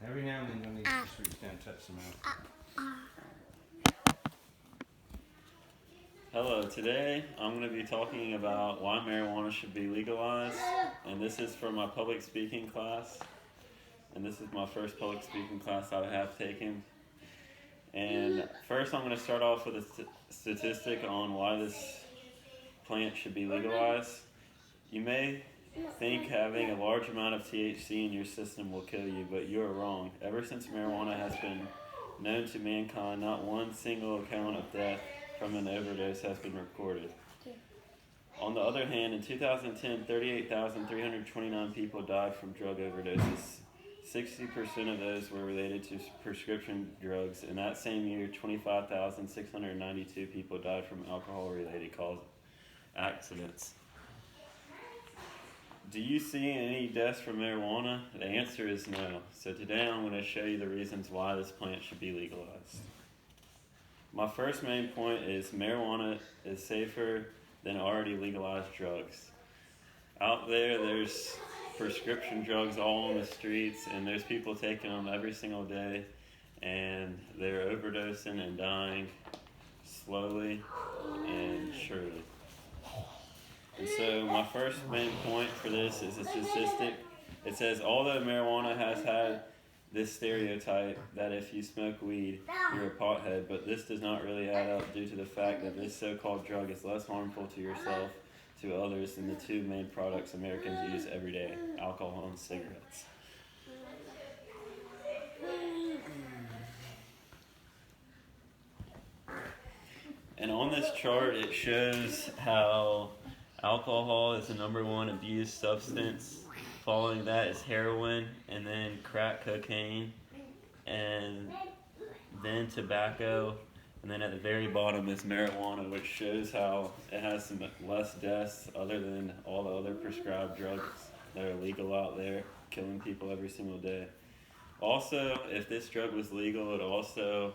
Every now and then you'll need to just reach down and touch some out. Hello, today I'm going to be talking about why marijuana should be legalized, and this is for my public speaking class, and this is my first public speaking class I have taken. And first I'm going to start off with a statistic on why this plant should be legalized. You may think having a large amount of THC in your system will kill you, but you are wrong. Ever since marijuana has been known to mankind, not one single account of death from an overdose has been recorded. On the other hand, in 2010, 38,329 people died from drug overdoses. 60% of those were related to prescription drugs, and that same year, 25,692 people died from alcohol-related accidents. Do you see any deaths from marijuana? The answer is no. So today I'm going to show you the reasons why this plant should be legalized. My first main point is marijuana is safer than already legalized drugs. Out there's prescription drugs all on the streets, and there's people taking them every single day, and they're overdosing and dying slowly and surely. And so my first main point for this is a statistic. It says, although marijuana has had this stereotype that if you smoke weed, you're a pothead, but this does not really add up due to the fact that this so-called drug is less harmful to yourself, to others, than the two main products Americans use every day, alcohol and cigarettes. And on this chart, it shows how alcohol is the number one abused substance. Following that is heroin, and then crack cocaine, and then tobacco, and then at the very bottom is marijuana, which shows how it has some less deaths other than all the other prescribed drugs that are legal out there, killing people every single day. Also, if this drug was legal, it would also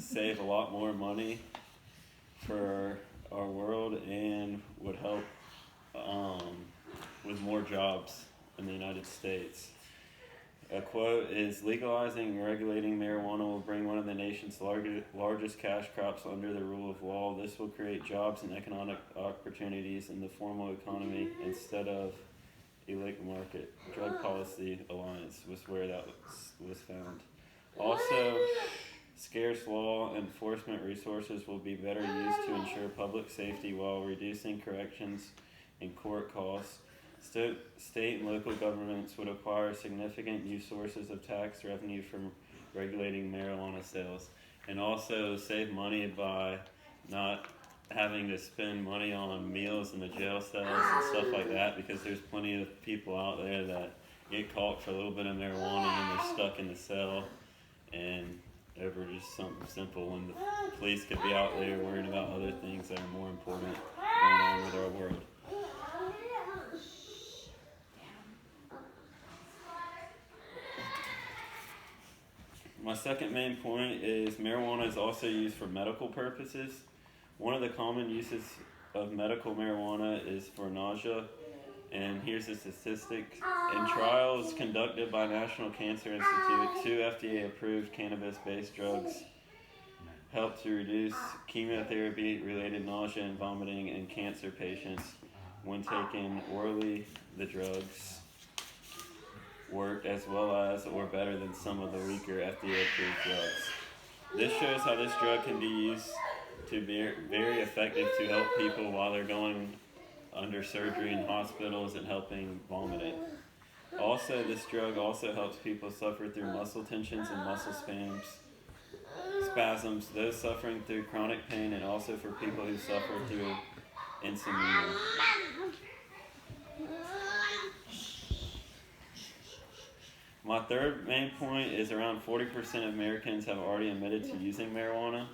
save a lot more money for our world and would help with more jobs in the United States. A quote is, legalizing and regulating marijuana will bring one of the nation's largest cash crops under the rule of law. This will create jobs and economic opportunities in the formal economy instead of illegal market. Drug Policy Alliance was where that was found. Also, scarce law enforcement resources will be better used to ensure public safety while reducing corrections and court costs. State and local governments would acquire significant new sources of tax revenue from regulating marijuana sales, and also save money by not having to spend money on meals in the jail cells and stuff like that, because there's plenty of people out there that get caught for a little bit of marijuana and they're stuck in the cell and over just something simple, when the police could be out there worrying about other things that are more important going on with our world. My second main point is marijuana is also used for medical purposes. One of the common uses of medical marijuana is for nausea, and here's a statistic. In trials conducted by National Cancer Institute, 2 FDA-approved cannabis-based drugs helped to reduce chemotherapy-related nausea and vomiting in cancer patients when taken orally. The drugs work as well as or better than some of the weaker FDA-approved drugs. This shows how this drug can be used to be very effective to help people while they're going under surgery in hospitals and helping vomiting. Also, this drug also helps people suffer through muscle tensions and muscle spasms, those suffering through chronic pain, and also for people who suffer through insomnia. My third main point is around 40% of Americans have already admitted to using marijuana.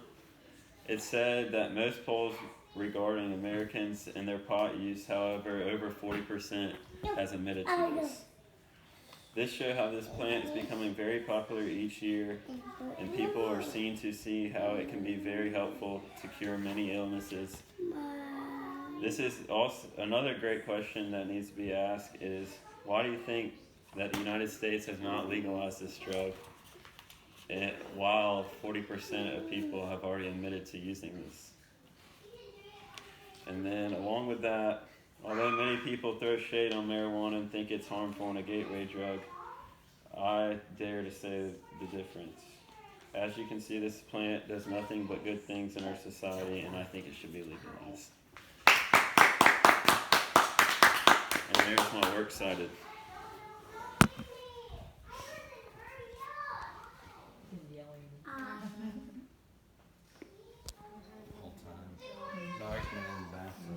It's said that most polls regarding Americans and their pot use, however, over 40% has admitted to this. This shows how this plant is becoming very popular each year, and people are seen to see how it can be very helpful to cure many illnesses. This is also another great question that needs to be asked is, why do you think that the United States has not legalized this drug, while 40% of people have already admitted to using this. And then along with that, although many people throw shade on marijuana and think it's harmful and a gateway drug, I dare to say the difference. As you can see, this plant does nothing but good things in our society, and I think it should be legalized. And there's my works cited.